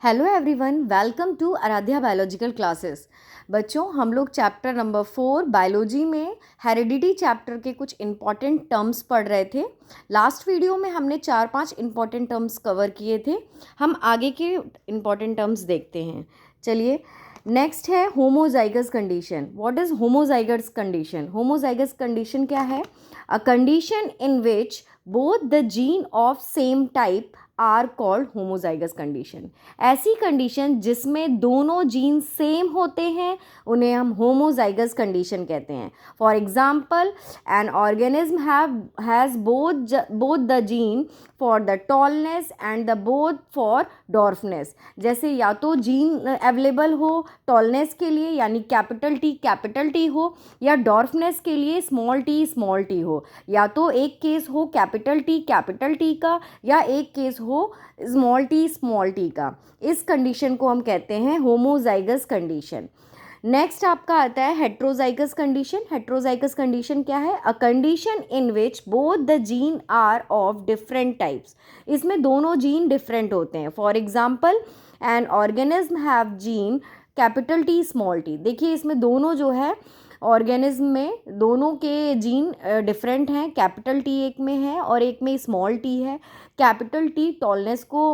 Hello everyone, welcome to Aaradhya biological classes. बच्चों, हम लोग चैप्टर नंबर 4 बायोलॉजी में हेरिडिटी चैप्टर के कुछ इम्पॉर्टेंट टर्म्स पढ़ रहे थे। लास्ट वीडियो में हमने 4-5 इम्पॉर्टेंट टर्म्स कवर किए थे। हम आगे के इम्पॉर्टेंट टर्म्स देखते हैं। चलिए, नेक्स्ट है homozygous condition. What is homozygous condition? Homozygous condition क्या है? A condition in which both the gene of same type are called homozygous condition. ऐसी कंडीशन जिसमें दोनों जीन सेम होते हैं उन्हें हम होमोजाइगस कंडीशन कहते हैं। For example, an organism has both the gene for the tallness and the both for dwarfness. जैसे या तो जीन अवेलेबल हो टॉलनेस के लिए यानी कैपिटल टी हो, या डॉर्फनेस के लिए स्मॉल टी हो। या तो एक केस हो कैपिटल टी का, या एक केस हो स्मॉल टी का। इस कंडीशन को हम कहते हैं होमोजाइगस कंडीशन। नेक्स्ट आपका आता है हेट्रोजाइगस कंडीशन। हेट्रोजाइगस कंडीशन क्या है? A condition in which both the gene are of different types. इसमें दोनों जीन डिफरेंट होते हैं। For example, an organism have gene capital T small T. देखिए, इसमें दोनों जो है ऑर्गेनिज्म में दोनों के जीन डिफरेंट हैं। कैपिटल टी एक में है और एक में स्मॉल टी है। कैपिटल टी टॉलनेस को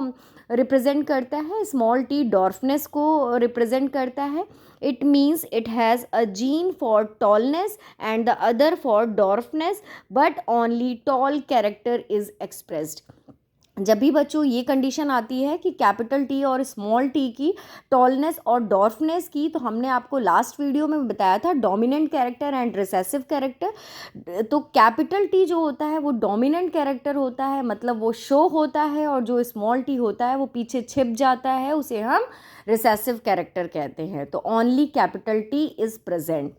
रिप्रेजेंट करता है, स्मॉल टी डॉर्फनेस को रिप्रेजेंट करता है। It means it has a gene for tallness and the other for dwarfness, but only tall character is expressed. जब भी बच्चों ये कंडीशन आती है कि कैपिटल टी और स्मॉल टी की टॉलनेस और डॉर्फनेस की, तो हमने आपको लास्ट वीडियो में बताया था dominant character and recessive character. तो कैपिटल टी जो होता है वो डोमिनेंट कैरेक्टर होता है, मतलब वो शो होता है, और जो स्मॉल टी होता है वो पीछे छिप जाता है, उसे हम रिसेसिव कैरेक्टर कहते हैं। तो only capital T is present.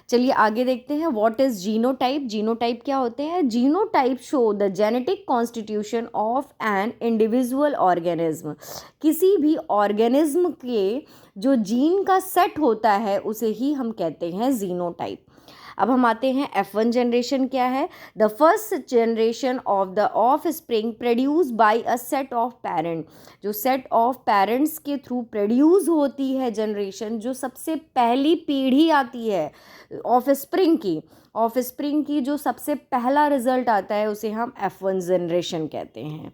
चलिए आगे देखते हैं। What is genotype? जीनोटाइप क्या होते हैं? Genotype show the genetic constitution of an individual organism. किसी भी ऑर्गेनिज्म के जो जीन का सेट होता है उसे ही हम कहते हैं जीनोटाइप। अब हम आते हैं F1 जनरेशन क्या है? The first generation of the of spring produce by a set of parent. जो सेट ऑफ पेरेंट्स के थ्रू प्रोड्यूस होती है जनरेशन, जो सबसे पहली पीढ़ी आती है ऑफ स्प्रिंग की जो सबसे पहला रिजल्ट आता है उसे हम F1 जनरेशन कहते हैं।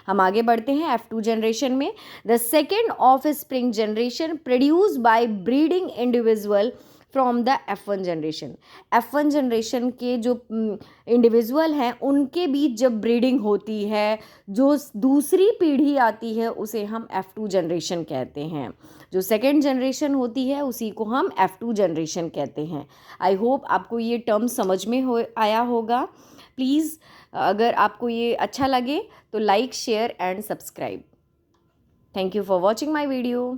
हम आगे बढ़ते हैं F2 जनरेशन में। The second of spring generation produce by breeding individual from the F1 generation. F1 generation के जो इंडिविजुअल हैं उनके बीच जब ब्रीडिंग होती है, जो दूसरी पीढ़ी आती है उसे हम F2 जनरेशन कहते हैं। जो सेकेंड जनरेशन होती है उसी को हम F2 जनरेशन कहते हैं। आई होप आपको ये टर्म समझ में आया होगा। प्लीज़ अगर आपको ये अच्छा लगे तो like, share and subscribe. Thank you for watching my video.